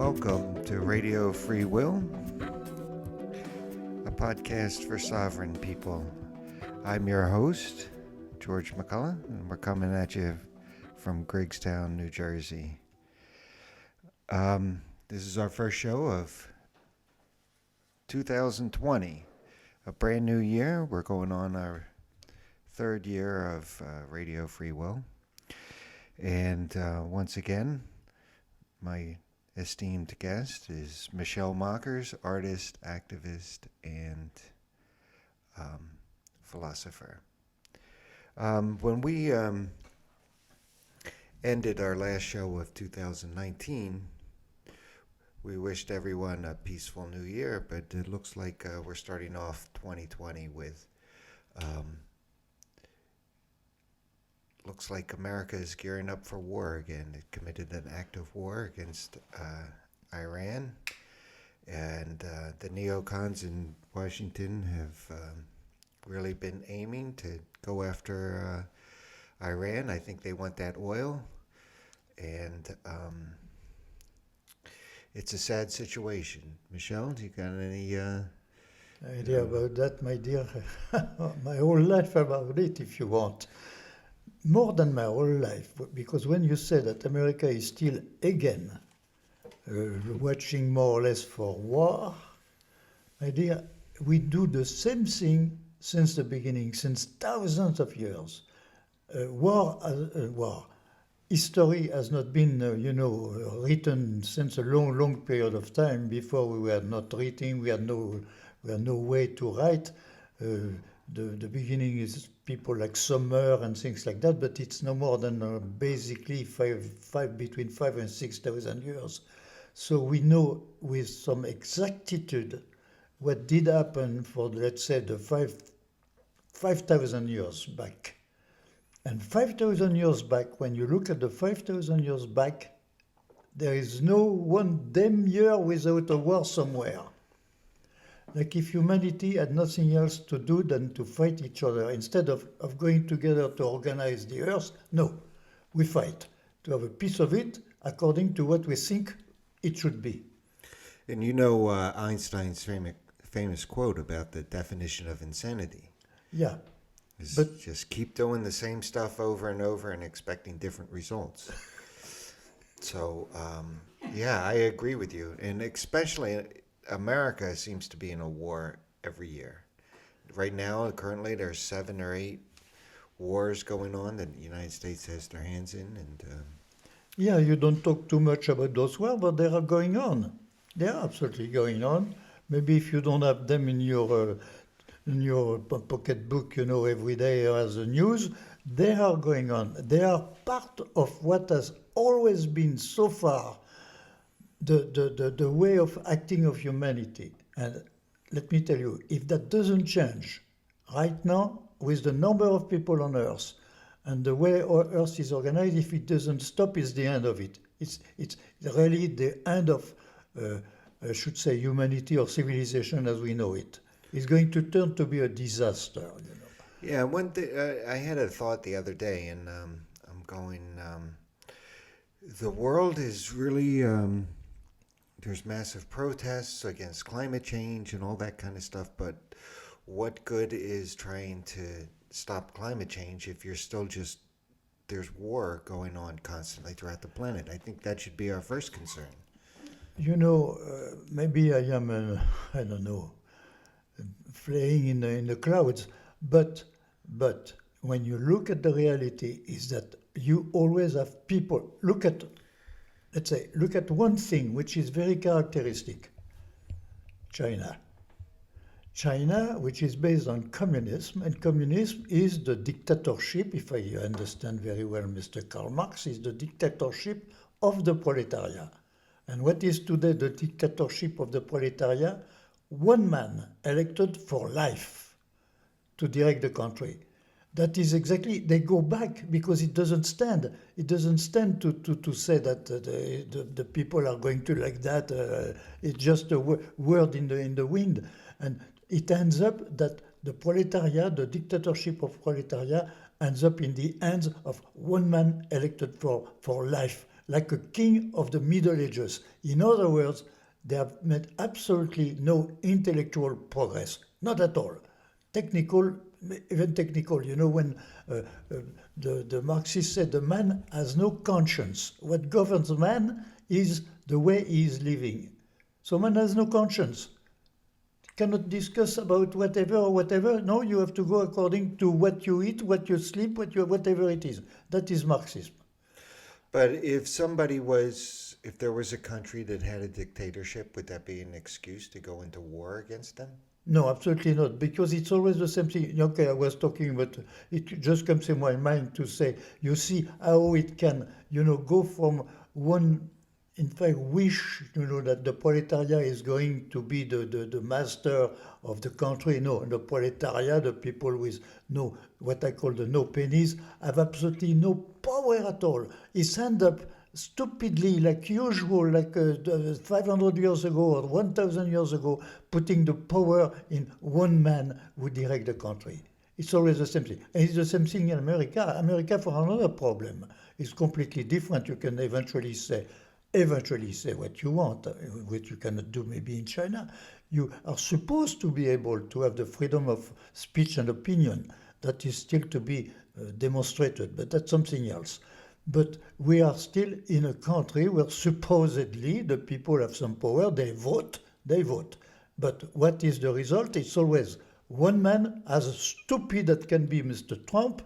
Welcome to Radio Free Will, a podcast for sovereign people. I'm your host, George McCullough, and we're coming at you from Griggstown, New Jersey. This is our first show of 2020, a brand new year. We're going on our third year of Radio Free Will. And once again, my esteemed guest is Michelle Mockers, artist, activist, and philosopher. When we ended our last show of 2019, we wished everyone a peaceful new year, but it looks like we're starting off 2020 with looks like America is gearing up for war again. It committed an act of war against Iran, and the neocons in Washington have really been aiming to go after Iran. I think they want that oil, and it's a sad situation. Michelle, do you got any idea about that, my dear? My whole life about it, if you want. More than my whole life, because when you say that America is still again watching more or less for war, my dear, we do the same thing since the beginning, since thousands of years. War. History has not been, written since a long, long period of time. Before we were not writing, we had no way to write. The beginning is people like Sommer and things like that, but it's no more than basically between 5 and 6,000 years. So we know with some exactitude what did happen for, let's say, the 5,000 years back. And 5,000 years back, when you look at the 5,000 years back, there is no one damn year without a war somewhere. Like if humanity had nothing else to do than to fight each other, instead of going together to organize the earth, no, we fight to have a piece of it according to what we think it should be. And you know Einstein's famous quote about the definition of insanity. Yeah. But just keep doing the same stuff over and over and expecting different results. So, yeah, I agree with you. And especially America seems to be in a war every year. Right now, currently, there's 7 or 8 wars going on that the United States has their hands in. And yeah, you don't talk too much about those wars, but they are going on. They are absolutely going on. Maybe if you don't have them in your pocketbook, every day as a news, they are going on. They are part of what has always been so far the way of acting of humanity. And let me tell you, if that doesn't change right now, with the number of people on Earth and the way our Earth is organized, if it doesn't stop, it's the end of it. It's really the end of, I should say, humanity or civilization as we know it. It's going to turn to be a disaster, Yeah, I had a thought the other day, and I'm going, the world is really, there's massive protests against climate change and all that kind of stuff, but what good is trying to stop climate change if you're still there's war going on constantly throughout the planet? I think that should be our first concern. Maybe I am, I don't know, flying in the clouds, but when you look at the reality is that you always have people, look at one thing which is very characteristic. China, which is based on communism, and communism is the dictatorship, if I understand very well Mr. Karl Marx, is the dictatorship of the proletariat. And what is today the dictatorship of the proletariat? One man elected for life to direct the country. That is exactly, they go back because it doesn't stand. It doesn't stand to say that the people are going to like that. It's just a word in the wind. And it ends up that the proletariat, the dictatorship of proletariat, ends up in the hands of one man elected for life, like a king of the Middle Ages. In other words, they have made absolutely no intellectual progress, not at all. Technical, even technical. You know, when the Marxists said the man has no conscience. What governs man is the way he is living. So man has no conscience. Cannot discuss about whatever or whatever. No, you have to go according to what you eat, what you sleep, whatever it is. That is Marxism. But if there was a country that had a dictatorship, would that be an excuse to go into war against them? No, absolutely not, because it's always the same thing. Okay, I was talking, but it just comes in my mind to say, you see how it can, go from one, in fact, wish, that the proletariat is going to be the master of the country. No, the proletariat, the people with no, what I call the no pennies, have absolutely no power at all. It's end up stupidly, like usual, like 500 years ago or 1,000 years ago, putting the power in one man who direct the country. It's always the same thing. And it's the same thing in America. America, for another problem, is completely different. You can eventually say what you want, which you cannot do maybe in China. You are supposed to be able to have the freedom of speech and opinion. That is still to be demonstrated, but that's something else. But we are still in a country where supposedly the people have some power, they vote. But what is the result? It's always one man, as stupid that can be Mr. Trump,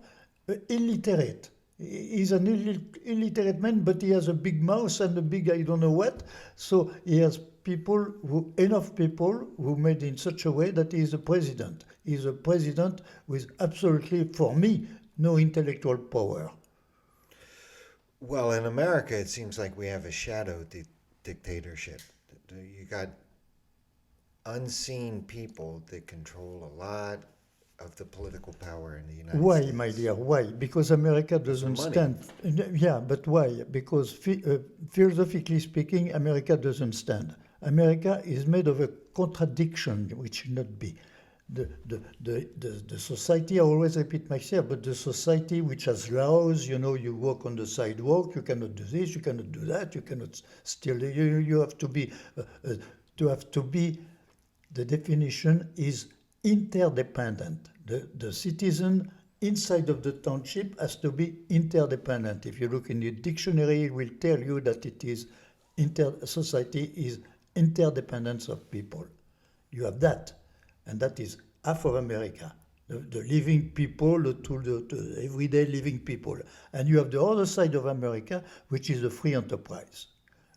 illiterate. He's an illiterate man, but he has a big mouth and a big I don't know what. So he has enough people who made in such a way that he is a president. He's a president with absolutely, for me, no intellectual power. Well, in America, it seems like we have a shadow dictatorship. You got unseen people that control a lot of the political power in the United States. Why, my dear? Why? Because America doesn't stand. Yeah, but why? Because philosophically speaking, America doesn't stand. America is made of a contradiction, which should not be. The society, I always repeat myself, but the society which has laws, you walk on the sidewalk, you cannot do this, you cannot do that, you cannot steal. You have to be, the definition is interdependent. The citizen inside of the township has to be interdependent. If you look in the dictionary, it will tell you that it is society is interdependence of people. You have that. And that is half of America, the living people, the everyday living people. And you have the other side of America, which is the free enterprise,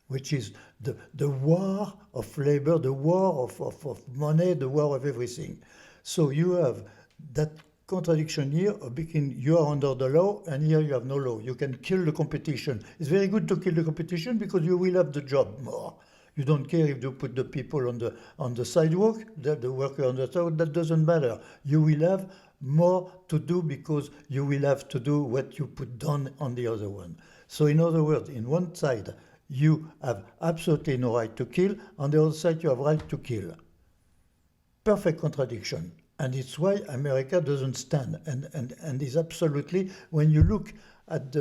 which is the war of labor, the war of money, the war of everything. So you have that contradiction here between you are under the law and here you have no law. You can kill the competition. It's very good to kill the competition because you will have the job more. You don't care if you put the people on the sidewalk, the worker on the sidewalk, that doesn't matter. You will have more to do because you will have to do what you put down on the other one. So in other words, in one side, you have absolutely no right to kill. On the other side, you have right to kill. Perfect contradiction. And it's why America doesn't stand. And is absolutely, when you look at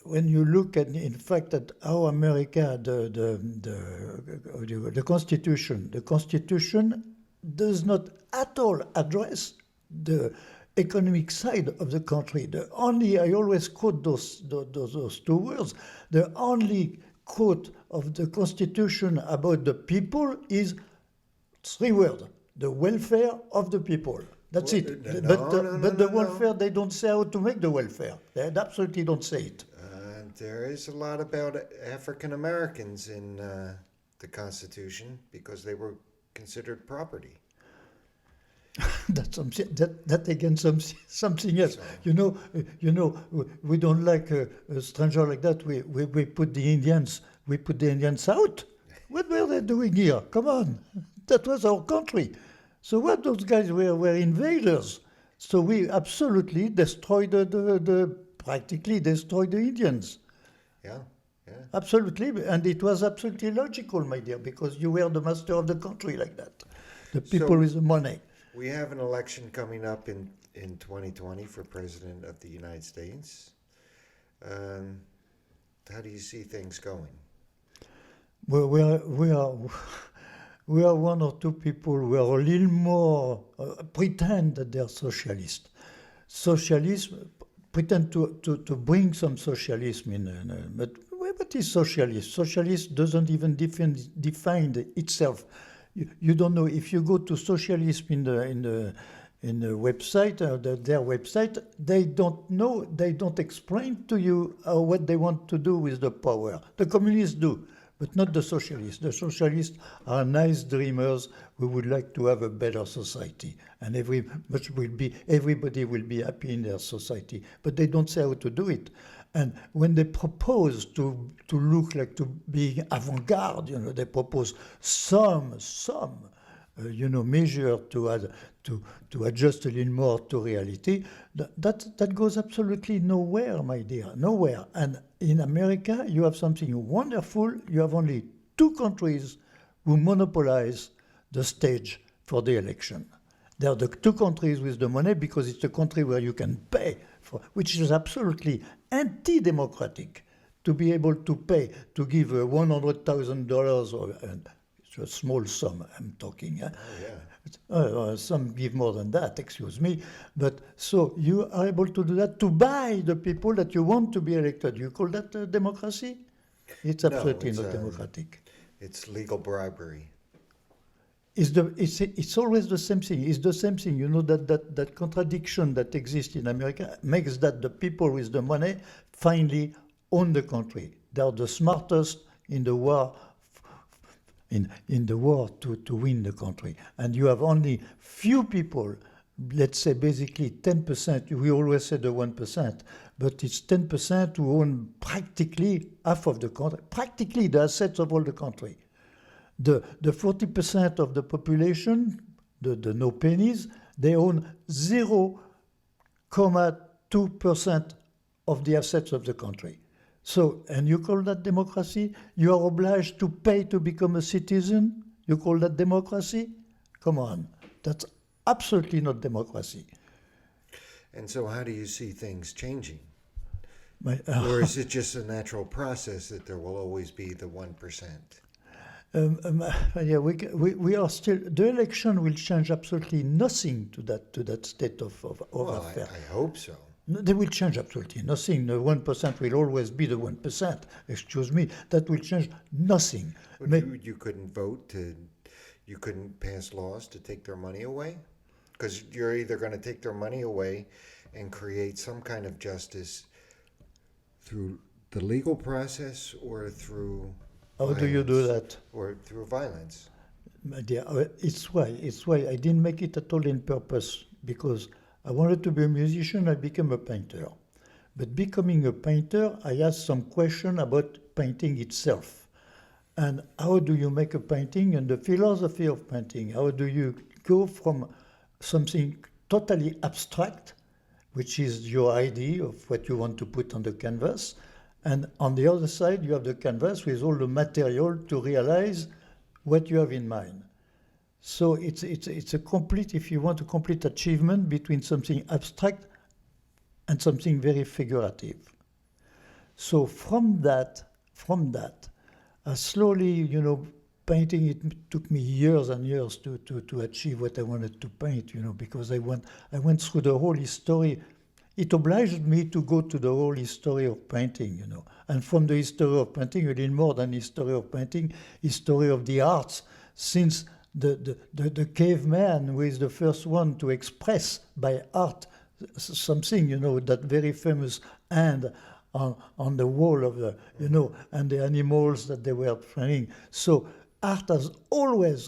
in fact, at how America, the Constitution does not at all address the economic side of the country. I always quote those two words. The only quote of the Constitution about the people is 3 words: the welfare of the people. That's it. But the welfare, they don't say how to make the welfare. They absolutely don't say it. There is a lot about African Americans in the Constitution because they were considered property. That's something. That again something else. So. We don't like a stranger like that. We put the Indians. We put the Indians out. What were they doing here? Come on, that was our country. So what those guys were invaders. So we absolutely destroyed practically destroyed the Indians. Yeah. Absolutely, and it was absolutely logical, my dear, because you were the master of the country like that. The people with the money. We have an election coming up in 2020 for President of the United States. How do you see things going? Well, we are one or two people who are a little more pretend that they are socialist. Socialism pretend to bring some socialism in, but what is socialist? Socialist doesn't even define itself. You don't know if you go to socialism in the website, their website, they don't know, they don't explain to you what they want to do with the power. The communists do, but not the socialists. The socialists are nice dreamers who would like to have a better society, and everybody will be happy in their society, but they don't say how to do it. And when they propose to look like to be avant-garde, they propose some measure to adjust a little more to reality. That goes absolutely nowhere, my dear, nowhere. And in America, you have something wonderful. You have only two countries who monopolize the stage for the election. They are the two countries with the money because it's a country where you can pay for, which is absolutely anti-democratic, to be able to pay, to give $100,000 or it's a small sum I'm talking. Some give more than that, excuse me. But so you are able to do that, to buy the people that you want to be elected. You call that democracy? It's absolutely not democratic. It's legal bribery. It's always the same thing. It's the same thing. You know that contradiction that exists in America makes that the people with the money finally own the country. They are the smartest in the war. In the war to win the country. And you have only few people, let's say basically 10%, we always say the 1%, but it's 10% who own practically half of the country, practically the assets of all the country. The 40% of the population, the no pennies, they own 0.2% of the assets of the country. So, and you call that democracy? You are obliged to pay to become a citizen? You call that democracy? Come on, that's absolutely not democracy. And so how do you see things changing? Or is it just a natural process that there will always be the 1%? We are still, the election will change absolutely nothing to that state of affairs. I hope so. No, they will change absolutely nothing. The 1% will always be the 1%. Excuse me, that will change nothing. You couldn't vote you couldn't pass laws to take their money away? Because you're either going to take their money away and create some kind of justice through the legal process or through How do you do that? Or through violence. My dear, it's why I didn't make it at all in purpose, because I wanted to be a musician, I became a painter. But becoming a painter, I asked some question about painting itself. And how do you make a painting, and the philosophy of painting? How do you go from something totally abstract, which is your idea of what you want to put on the canvas, and on the other side you have the canvas with all the material to realize what you have in mind. So it's a complete, if you want, a complete achievement between something abstract and something very figurative. So from that, slowly, painting, it took me years and years to achieve what I wanted to paint, because I went through the whole history. It obliged me to go to the whole history of painting, And from the history of painting, a little more than history of painting, history of the arts, since the caveman who is the first one to express by art something, that very famous hand on the wall of the, and the animals that they were training. So art has always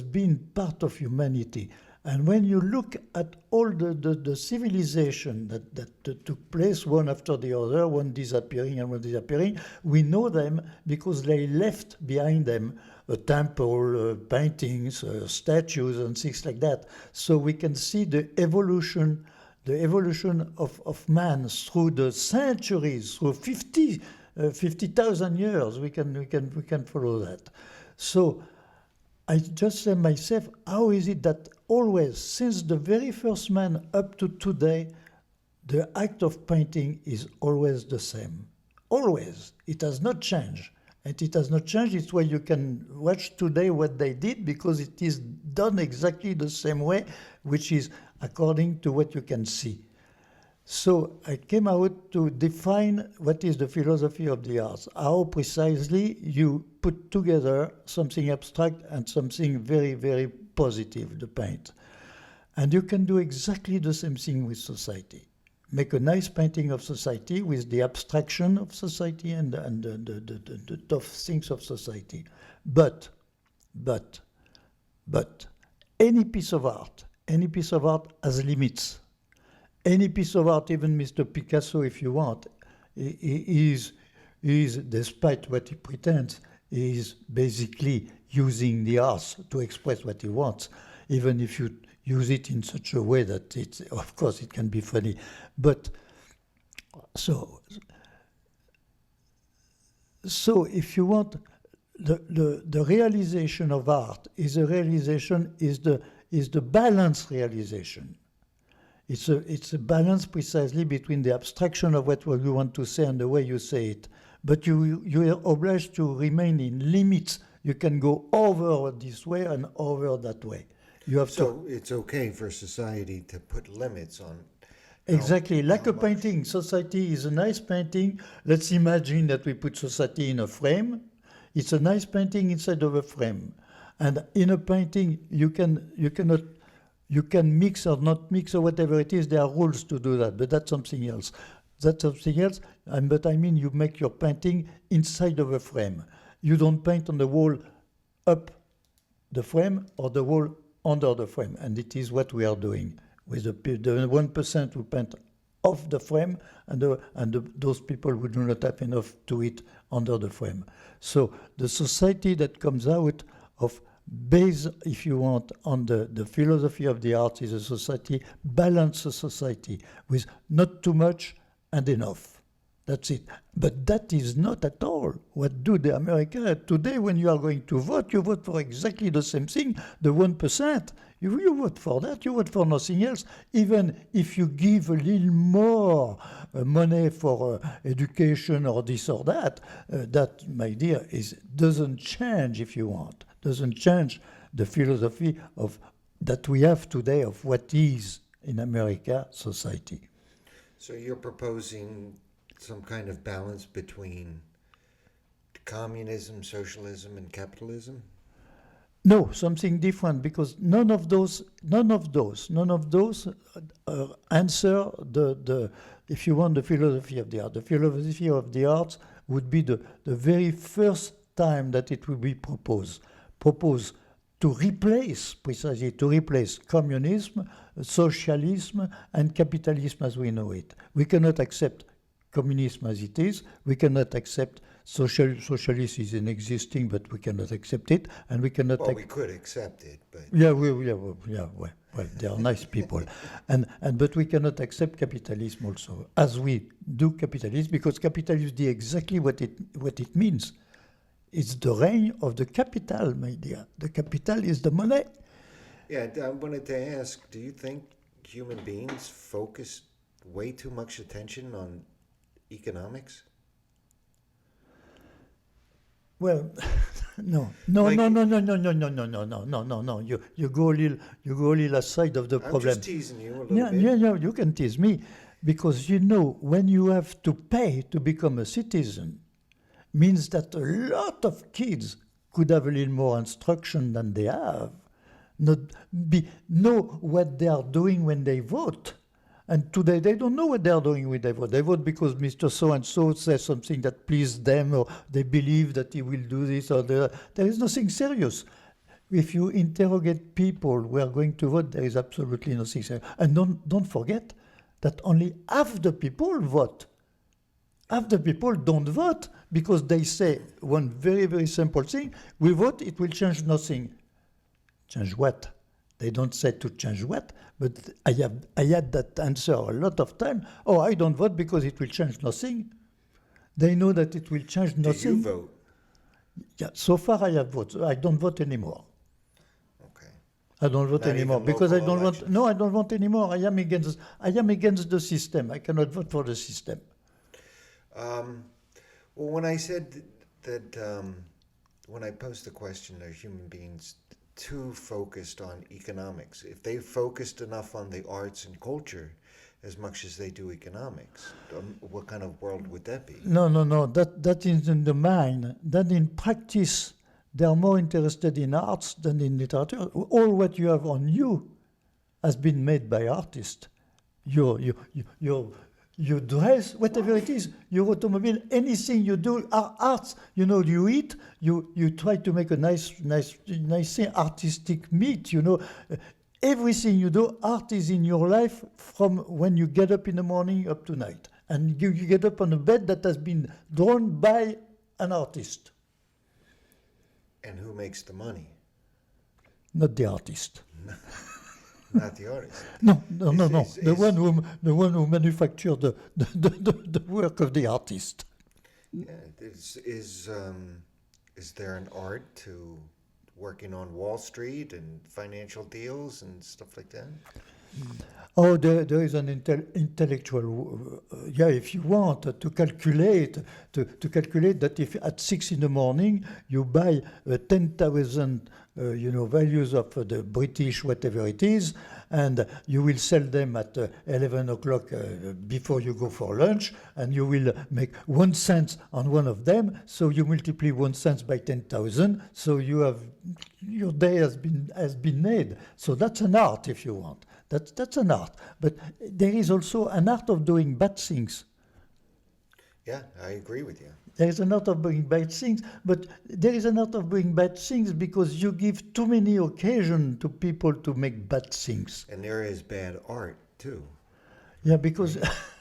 been part of humanity. And when you look at all the civilization that took place one after the other, one disappearing and one disappearing, we know them because they left behind them a temple, paintings, statues, and things like that. So we can see the evolution of man through the centuries, through 50,000 years. We can follow that. So I just say myself, how is it that always, since the very first man up to today, the act of painting is always the same. always. It has not changed. And it has not changed. It's why you can watch today what they did, because it is done exactly the same way, which is according to what you can see. So I came out to define what is the philosophy of the arts, how precisely you put together something abstract and something very, very positive, the paint. And you can do exactly the same thing with society. Make a nice painting of society with the abstraction of society and the tough things of society. But, any piece of art has limits. Any piece of art, even Mr. Picasso, if you want, is despite what he pretends, is basically using the arts to express what he wants, even if you use it in such a way that it's, of course, it can be funny. But so if you want, the realization of art is a realization, is the balanced realization. It's a balance precisely between the abstraction of what you want to say and the way you say it. But you are obliged to remain in limits. You can go over this way and over that way. You have So it's okay for society to put limits on. Exactly, like how a painting. Society is a nice painting. Let's imagine that we put society in a frame. It's a nice painting inside of a frame. And in a painting, you can mix or not mix or whatever it is. There are rules to do that, but that's something else. That's something else. But I mean, you make your painting inside of a frame. You don't paint on the wall up the frame or the wall under the frame. And it is what we are doing with the 1% who paint off the frame and those people who do not have enough to eat under the frame. So the society that comes out of based, if you want, on the philosophy of the arts is a society, balanced society with not too much and enough. That's it. But that is not at all what do the America today. When you are going to vote, you vote for exactly the same thing, the 1%. You vote for that, you vote for nothing else. Even if you give a little more money for education or this or that, that, my dear, doesn't change, if you want, doesn't change the philosophy of that we have today of what is in America society. So you're proposing some kind of balance between communism, socialism, and capitalism? No, something different, because none of those answer the if you want, the philosophy of the art. The philosophy of the arts would be the very first time that it will be proposed to replace communism, socialism, and capitalism as we know it. We cannot accept communism as it is. We cannot accept socialism is existing, but we cannot accept it, and we cannot. Well, we could accept it, but well, they are nice people, but we cannot accept capitalism also, as we do capitalism, because capitalism is exactly what it means. It's the reign of the capital, my dear. The capital is the money. Yeah, I wanted to ask, do you think human beings focus way too much attention on economics? Well, no. You go a little aside of the problem. I'm just teasing you a little bit. Yeah, you can tease me, because when you have to pay to become a citizen, means that a lot of kids could have a little more instruction than they have, know what they are doing when they vote. And today they don't know what they are doing when they vote. They vote because Mr. So-and-so says something that pleased them, or they believe that he will do this or that. There is nothing serious. If you interrogate people who are going to vote, there is absolutely nothing serious. And don't forget that only half the people vote. Half the people don't vote because they say one very, very simple thing: we vote, it will change nothing. Change what? They don't say to change what, but I had that answer a lot of time. Oh, I don't vote because it will change nothing. They know that it will change nothing. Do you vote? Yeah, so far I have voted. I don't vote anymore. Okay. I don't vote Not anymore even because I local don't want. elections? No, I don't want anymore. I am against the system. I cannot vote for the system. Well, when I said that, when I posed the question, are human beings too focused on economics? If they focused enough on the arts and culture as much as they do economics, what kind of world would that be? No, no, no. That is in the mind. Then in practice, they are more interested in arts than in literature. All what you have on you has been made by artists. Your dress, whatever it is, your automobile, anything you do are arts. You know, you eat, you try to make a nice thing, artistic meat. You know, everything you do, art is in your life from when you get up in the morning up to night, and you get up on a bed that has been drawn by an artist, And who makes the money? not the artist. Not the artist. No. Is- The one who manufactured the work of the artist. Yeah, is there an art to working on Wall Street and financial deals and stuff like that? Oh, there is an intellectual, yeah, if you want to calculate that if at 6 in the morning you buy 10,000, values of the British, whatever it is, and you will sell them at 11 o'clock before you go for lunch, and you will make 1 cent on one of them, so you multiply 1 cent by 10,000, so your day has been made. So that's an art, if you want. That's an art. But there is also an art of doing bad things. Yeah, I agree with you. There is an art of doing bad things, but there is an art of doing bad things because you give too many occasions to people to make bad things. And there is bad art too. Yeah, because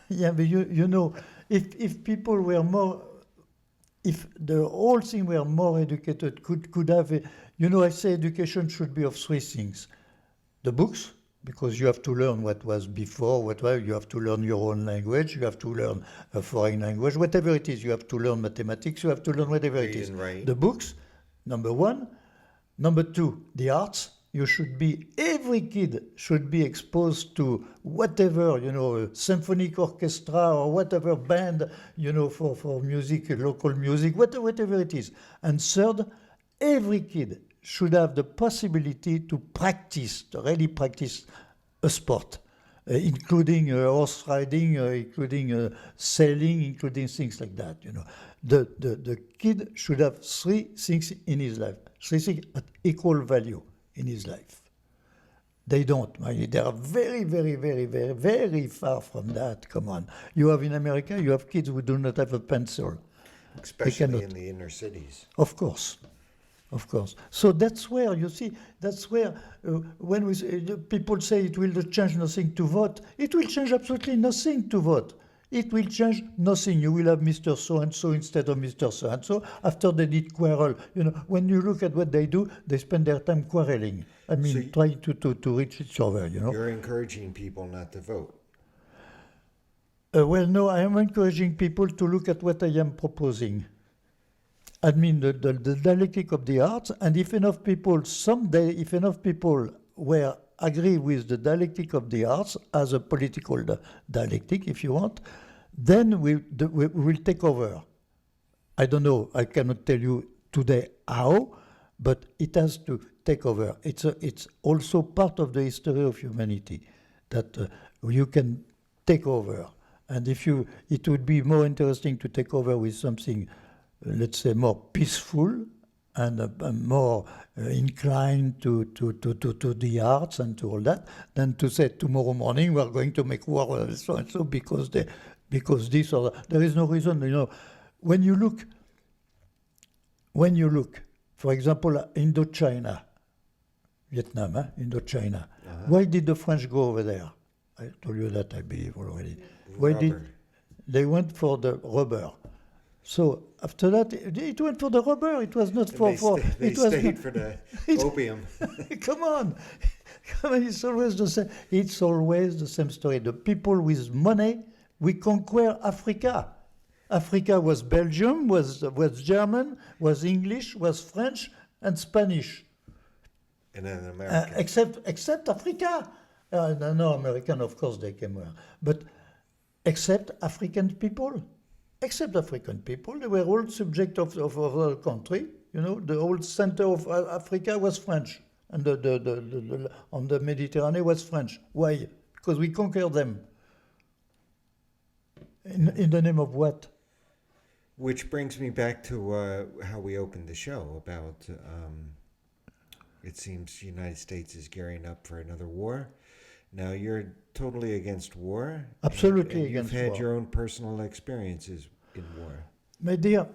but you know, if people were more, if the whole thing were more educated, could have, I say education should be of 3 things: the books, because you have to learn what was before, you have to learn your own language, you have to learn a foreign language, whatever it is, you have to learn mathematics, you have to learn whatever it Read is. and write. The books, number 1. Number 2, the arts. Every kid should be exposed to whatever, a symphonic orchestra or whatever band, for music, local music, whatever it is. And third, every kid should have the possibility to really practice a sport, including horse riding, including sailing, including things like that. The kid should have 3 things in his life, 3 things at equal value in his life. They don't. They are very, very, very, very, very far from that. Come on. You have in America, you have kids who do not have a pencil. Especially cannot. in the inner cities. Of course. So that's where, when people say it will change nothing to vote, it will change absolutely nothing to vote. It will change nothing. You will have Mr. So-and-so instead of Mr. So-and-so. After they did quarrel, when you look at what they do, they spend their time quarreling. Trying to reach each other, You're encouraging people not to vote. Well, no, I am encouraging people to look at what I am proposing. The dialectic of the arts, and if enough people were agree with the dialectic of the arts as a political dialectic, if you want, then we will take over. I don't know, I cannot tell you today how, but it has to take over. It's also part of the history of humanity that you can take over. And it would be more interesting to take over with something, let's say, more peaceful and more inclined to the arts and to all that, than to say tomorrow morning we are going to make war and so and so because this or that. There is no reason. When you look, for example, Indochina, Vietnam, Indochina. Why did the French go over there? I told you that, I believe, already. Why did they went for the rubber? So after that, it went for the rubber. It was not for. They stayed for the opium. Come on, it's always the same. It's always the same story. The people with money, we conquer Africa. Africa was Belgium, was German, was English, was French, and Spanish. And then America. Except Africa. No, American, of course, they came here. But except African people. except African people. They were all subject of other country. You know, the whole center of Africa was French, and on the Mediterranean was French. Why? Because we conquered them. In the name of what? Which brings me back to how we opened the show about it seems the United States is gearing up for another war. Now you're totally against war. Absolutely and against you've had war. your own personal experiences in war. My dear,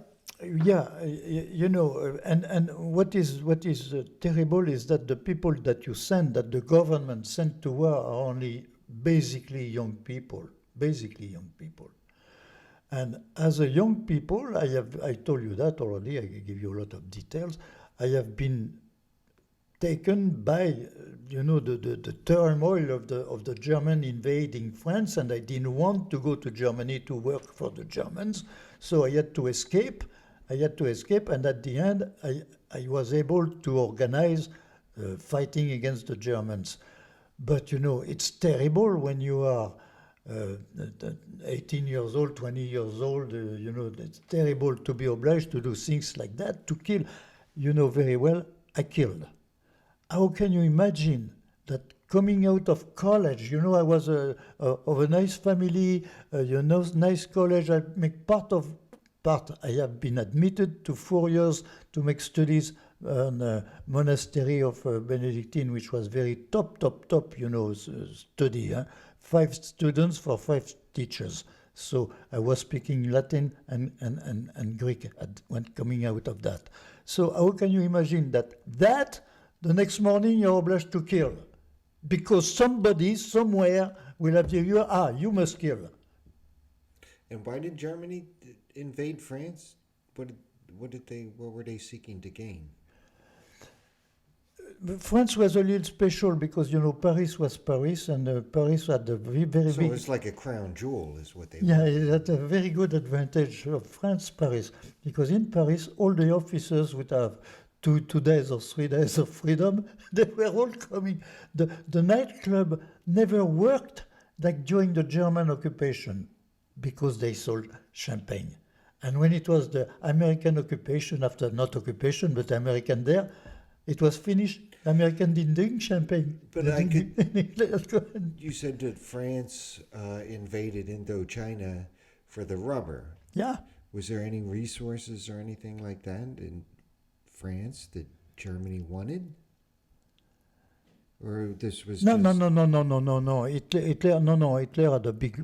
yeah, you know, and what is terrible is that the people that you send, that the government sent to war, are only basically young people, And as a young people, I told you that already. I give you a lot of details. I have been taken by, you know, the turmoil of the German invading France, and I didn't want to go to Germany to work for the Germans, so I had to escape. And at the end, I was able to organize fighting against the Germans. But you know, it's terrible when you are 18 years old, 20 years old. You know, it's terrible to be obliged to do things like that, to kill. You know very well, I killed. How can you imagine that coming out of college, you know, I was of a nice family, you know, nice college. I have been admitted to 4 years to make studies on a monastery of Benedictine, which was very top, you know, study. 5 students for 5 teachers. So I was speaking Latin and Greek when coming out of that. So how can you imagine that the next morning you're obliged to kill? Because somebody, somewhere, will have you, you must kill. And why did Germany invade France? What were they seeking to gain? France was a little special because, you know, Paris was Paris, and Paris had a very So big... it's like a crown jewel is what they Yeah, were. it had a very good advantage of France, Paris, because in Paris, all the officers would have 2 days or 3 days of freedom. They were all coming. The nightclub never worked like during the German occupation because they sold champagne. And when it was the American occupation, after not occupation, but American there, it was finished. American didn't drink champagne. But They I didn't- You said that France invaded Indochina for the rubber. Yeah. Was there any resources or anything like that in France that Germany wanted? Or this was No. just... Hitler had a big,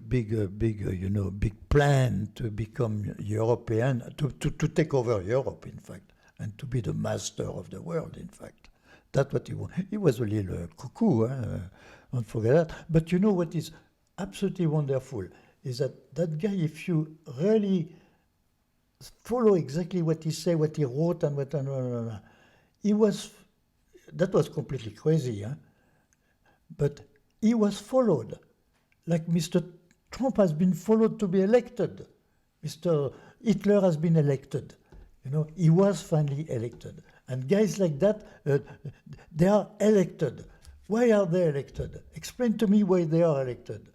you know, big plan to become European, to take over Europe, in fact, and to be the master of the world, in fact. That's what he wanted. He was a little cuckoo, don't forget that. But you know what is absolutely wonderful is that guy, if you really follow exactly what he said, what he wrote, and what that was completely crazy, but he was followed, like Mr. Trump has been followed to be elected. Mr. Hitler has been elected. You know, he was finally elected. And guys like that, they are elected. Why are they elected? Explain to me why they are elected.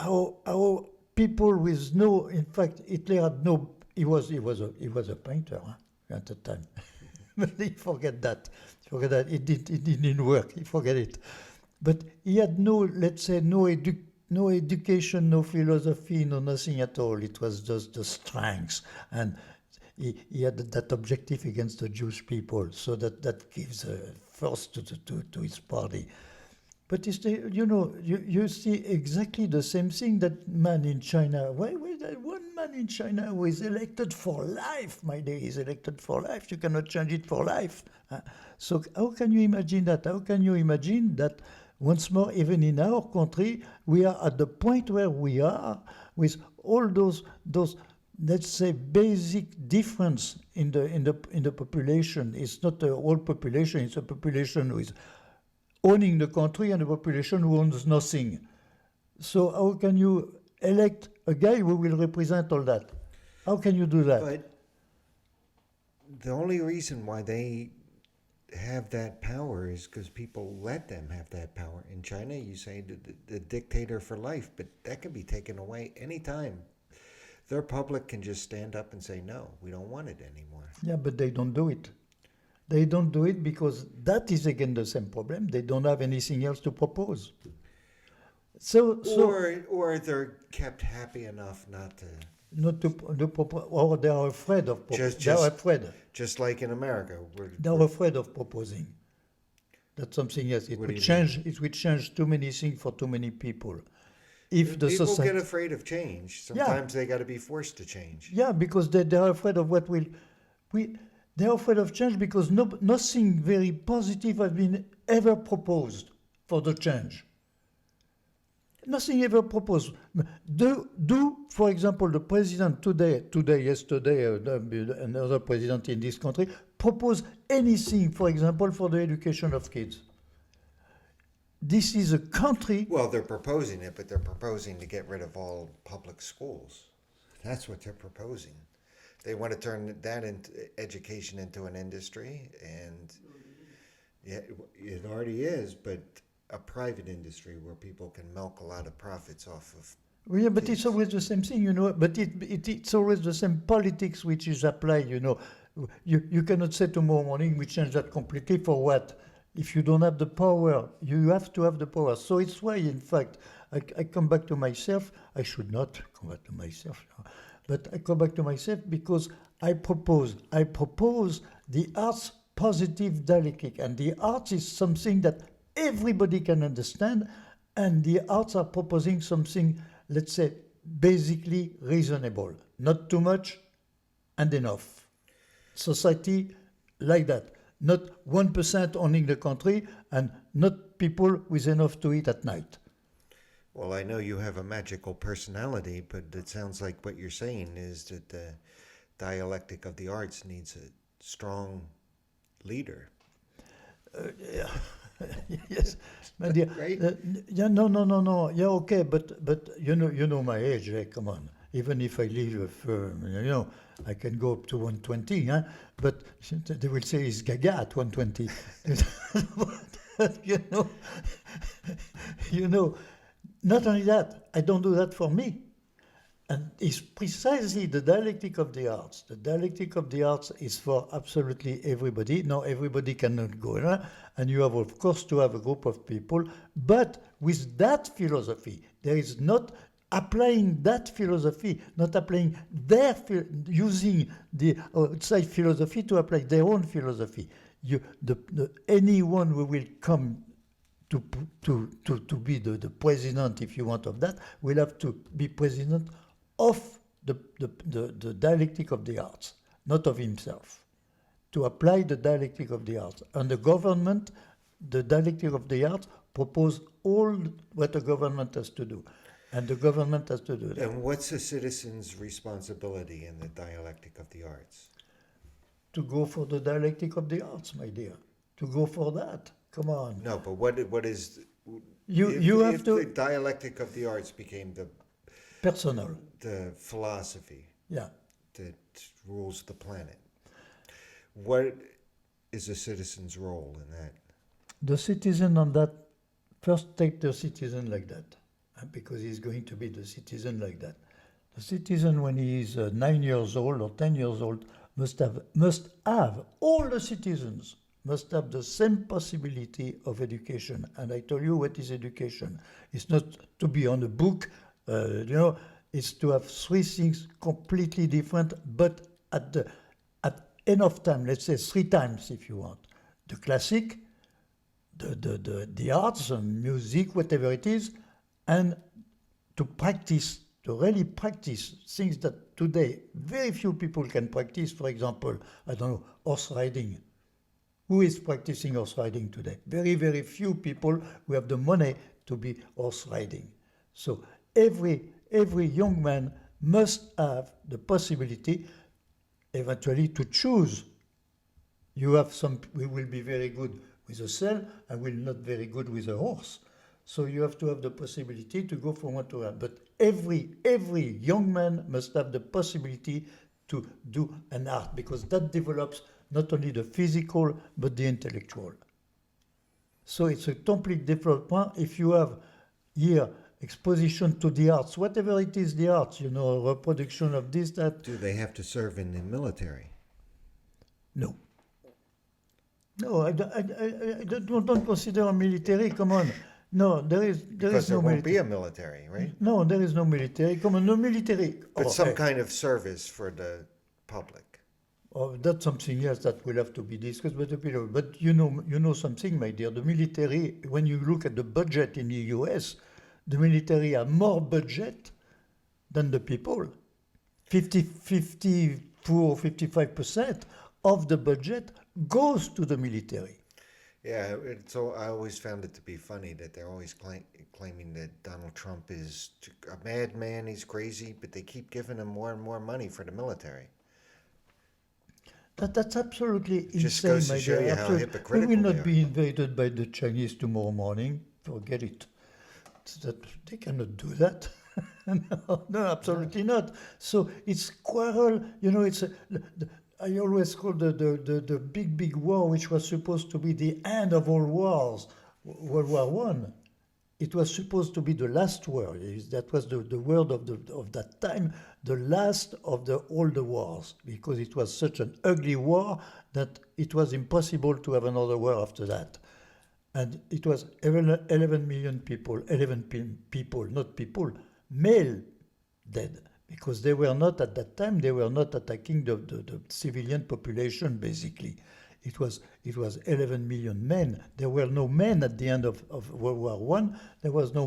Our people with no, in fact, Hitler had no. He was a painter at the time, but he forget that. It didn't work. He forget it. But he had no, let's say, no education, no philosophy, no nothing at all. It was just the strength, and he had that objective against the Jewish people. So that gives force to his party. But you know, you see exactly the same thing. That man in China. Why that one man in China who is elected for life? My dear, is elected for life. You cannot change it for life. So how can you imagine that? How can you imagine that? Once more, even in our country, we are at the point where we are with all those let's say basic difference in the population. It's not the whole population. It's a population who is owning the country and a population who owns nothing. So how can you elect a guy who will represent all that? How can you do that? But the only reason why they have that power is because people let them have that power. In China, you say the dictator for life, but that can be taken away anytime. their public can just stand up and say, no, we don't want it anymore. Yeah, but they don't do it. They don't do it because that is again the same problem. They don't have anything else to propose. So Or they're kept happy enough not to. not to propose, or they are afraid of proposing. They are Just- afraid. Just like in America, They are afraid of proposing. That's something else. It What would do you change. It would change too many things for too many people. If the people society, get afraid of change. Sometimes they got to be forced to change. yeah, because they are afraid of what will. They are afraid of change because nothing very positive has been ever proposed for the change. Nothing ever proposed. For example, the president yesterday, another president in this country propose anything, for example, for the education of kids. This is a country. Well, they're proposing it, but they're proposing to get rid of all public schools. That's what they're proposing. They want to turn that into education into an industry, and yeah, it already is, but a private industry where people can milk a lot of profits off of. Well, yeah, but it's always the same thing, you know. But it's always the same politics which is applied, you know. You cannot say tomorrow morning we change that completely for what? If you don't have the power, you have to have the power. So it's why, in fact, I come back to myself. I should not come back to myself, but I come back to myself because I propose the arts positive dialectic, and the arts is something that everybody can understand, and the arts are proposing something, let's say, basically reasonable, not too much and enough. Society like that, not 1% owning the country and not people with enough to eat at night. Well, I know you have a magical personality, but it sounds like what you're saying is that the dialectic of the arts needs a strong leader. Yes, my dear. Right? Yeah, no. Yeah, okay, but you know my age. Come on. Even if I leave a firm, you know, I can go up to 120. Huh? But they will say he's gaga at 120. you know. Not only that, I don't do that for me. And it's precisely the dialectic of the arts. The dialectic of the arts is for absolutely everybody. Now, everybody cannot go there, and you have, of course, to have a group of people. But with that philosophy, there is not applying that philosophy, not applying using the outside philosophy to apply their own philosophy. Anyone who will come to be the president, if you want, of that, will have to be president of the dialectic of the arts, not of himself, to apply the dialectic of the arts. And the government, the dialectic of the arts, propose all what the government has to do. And the government has to do that. And what's a citizen's responsibility in the dialectic of the arts? To go for the dialectic of the arts, my dear. To go for that. Come on. No, but what is You have if to the dialectic of the arts became personal. the philosophy Yeah. that rules the planet, what is a citizen's role in that? The citizen on that, first take the citizen like that, because he's going to be the citizen like that. The citizen, when he is 9 years old or 10 years old, must have all the citizens must have the same possibility of education. And I tell you what is education. It's not to be on a book, it's to have three things completely different, but at enough time, let's say 3 times if you want. The classic, the arts, music, whatever it is, and to really practice things that today very few people can practice. For example, I don't know, horse riding. Who is practicing horse riding today? Very, very few people who have the money to be horse riding. So every young man must have the possibility eventually to choose. You have some, we will be very good with a cell and will not very good with a horse. So you have to have the possibility to go from one to another. But every young man must have the possibility to do an art, because that develops not only the physical but the intellectual. So it's a complete development. If you have here exposition to the arts, whatever it is, the arts, reproduction of this, that. Do they have to serve in the military? No. No, I don't consider a military. Come on. No, there is Because there no won't be military. a military, right? No, there is no military. Come on, no military. But Oh, some eh, kind of service for the public. oh, that's something else that will have to be discussed by the people. But you know something, my dear. The military, when you look at the budget in the U.S., the military have more budget than the people. 54, 55% of the budget goes to the military. Yeah, so I always found it to be funny that they're always claiming that Donald Trump is a madman, he's crazy, but they keep giving him more and more money for the military. That's absolutely Just insane, goes to my show dear. you how Absolutely. hypocritical We will they not are. be invaded by the Chinese tomorrow morning. Forget it. They cannot do that. No, absolutely not. So it's quarrel. I always call the big war, which was supposed to be the end of all wars, World War One. It was supposed to be the last war. That was the word of that time, the last of all the wars, because it was such an ugly war that it was impossible to have another war after that. And it was 11 million people, not people, male dead, because they were not, at that time, they were not attacking the civilian population, basically. It was 11 million men. There were no men at the end of World War One. There was no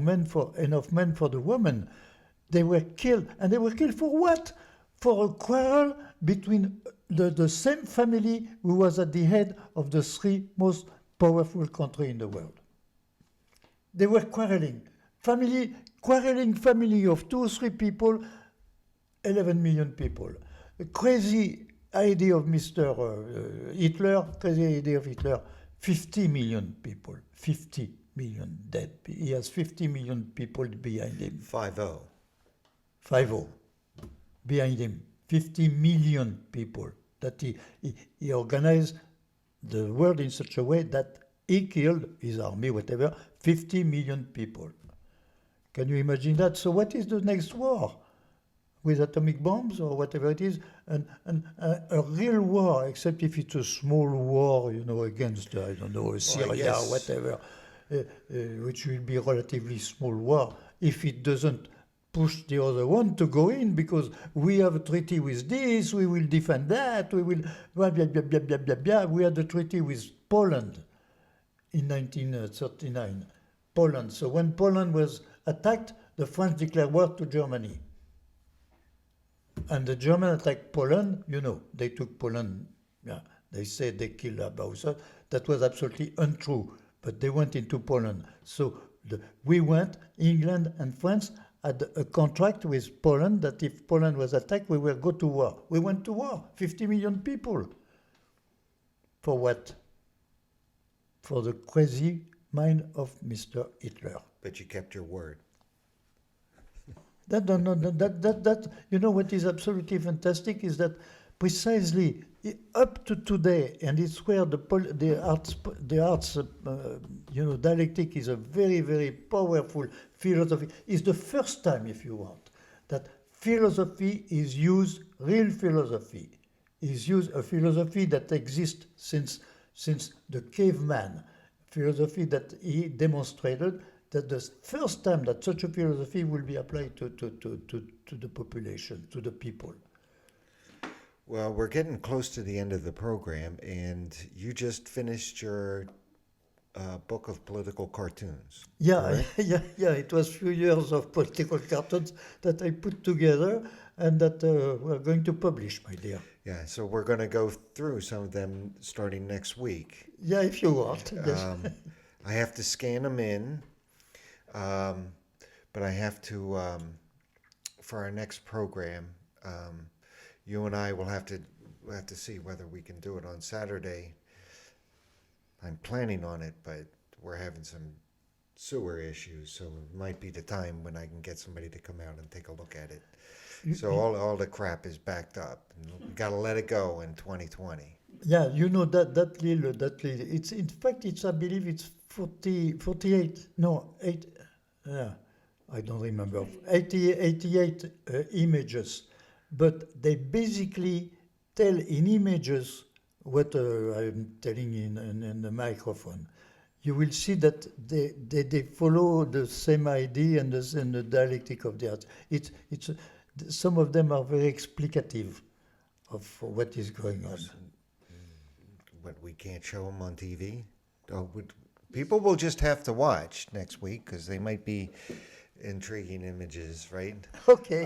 enough men for the women. They were killed. And they were killed for what? For a quarrel between the same family who was at the head of the three most powerful countries in the world. They were quarreling. Quarreling family of 2 or 3 people, 11 million people. A crazy idea of Mr. Hitler, 50 million people, 50 million dead. He has 50 million people behind him. 5-0. 5-0 behind him. 50 million people that he organized the world in such a way that he killed his army, whatever, 50 million people. Can you imagine that? So what is the next war? With atomic bombs or whatever it is, and a real war, except if it's a small war, against, I don't know, Syria or guess- whatever, which will be a relatively small war, if it doesn't push the other one to go in, because we have a treaty with this, we will defend that, we will blah, blah, blah, blah, blah, blah, blah. We had a treaty with Poland in 1939. Poland. So when Poland was attacked, the French declared war to Germany. And the Germans attacked Poland, they took Poland, they said they killed Bausa. That was absolutely untrue, but they went into Poland. So we went, England and France had a contract with Poland that if Poland was attacked, we will go to war. We went to war, 50 million people. For what? For the crazy mind of Mr. Hitler. But you kept your word. That what is absolutely fantastic is that precisely up to today, and it's where the arts dialectic is a very, very powerful philosophy. It's the first time, if you want, that philosophy is used, real philosophy is used, a philosophy that exists since the caveman, philosophy that he demonstrated. That the first time that such a philosophy will be applied to the population, to the people. Well, we're getting close to the end of the program, and you just finished your book of political cartoons. Yeah, yeah. It was a few years of political cartoons that I put together and that we're going to publish, my dear. Yeah, so we're going to go through some of them starting next week. Yeah, if you want. Yes. I have to scan them in. But I have to, for our next program, you and I will have to see whether we can do it on Saturday. I'm planning on it, but we're having some sewer issues, so it might be the time when I can get somebody to come out and take a look at it. So all the crap is backed up. And we got to let it go in 2020. Yeah, that little, it's I believe it's 48, no, 8, yeah. I don't remember, 88 images, but they basically tell in images what I'm telling in the microphone. You will see that they follow the same idea and the dialectic of the art. Some of them are very explicative of what is going on. But we can't show them on TV. People will just have to watch next week because they might be intriguing images, right? Okay.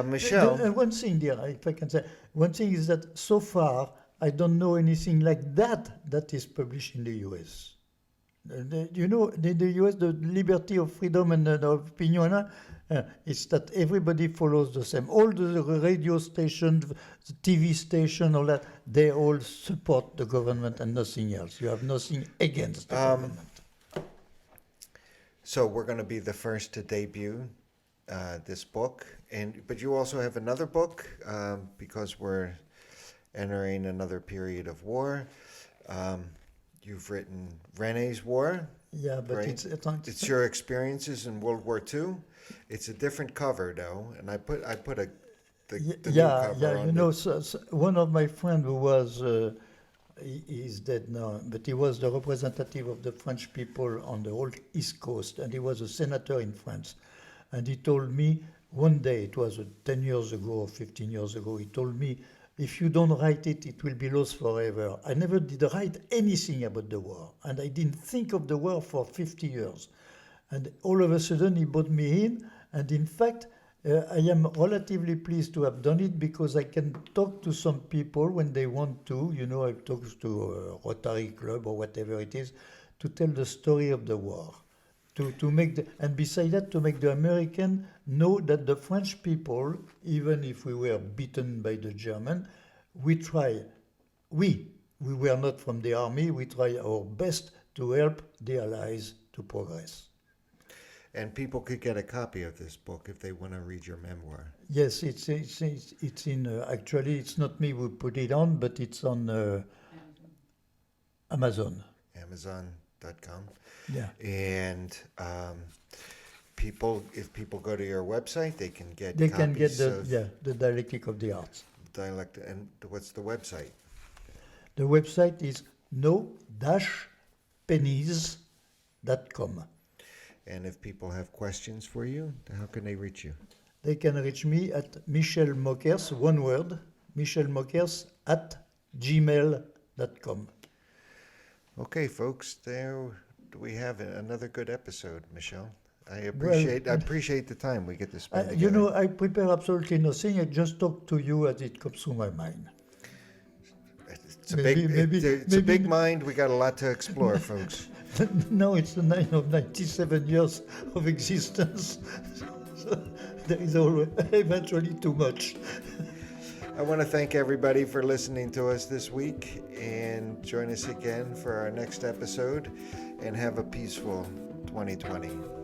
Michel. One thing, dear, if I can say, one thing is that so far I don't know anything like that is published in the US. You know, in the US, the liberty of freedom and the opinion is that everybody follows the same. All the radio stations, the TV station, all that, they all support the government and nothing else. You have nothing against the government. So we're going to be the first to debut this book, but you also have another book because we're entering another period of war. You've written René's War. Yeah, but right? It's your experiences in World War II. It's a different cover though, and I put the new cover on. You know, so one of my friends who was he's dead now, but he was the representative of the French people on the whole East Coast, and he was a senator in France. And he told me one day, it was 10 years ago or 15 years ago, he told me, if you don't write it, it will be lost forever. I never did write anything about the war, and I didn't think of the war for 50 years. And all of a sudden, he brought me in, and in fact, I am relatively pleased to have done it because I can talk to some people when they want to. You know, I've talked to a Rotary Club or whatever it is, to tell the story of the war. To make and beside that, to make the American know that the French people, even if we were beaten by the German, we were not from the army, we try our best to help the Allies to progress. And people could get a copy of this book if they want to read your memoir. Yes, it's in, actually it's not me who put it on, but it's on Amazon. Amazon.com. Yeah. And if people go to your website, they can get the dialectic of the arts. Dialect. And what's the website? The website is no-pennies.com. And if people have questions for you, how can they reach you? They can reach me at Michel Mockers, one word, michelmockers@gmail.com. Okay, folks, there we have another good episode, Michel. I appreciate the time we get to spend together. You know, I prepare absolutely nothing. I just talk to you as it comes through my mind. It's a big mind. We got a lot to explore, folks. No, it's the 97 years of existence. So there is always eventually too much. I want to thank everybody for listening to us this week, and join us again for our next episode, and have a peaceful 2020.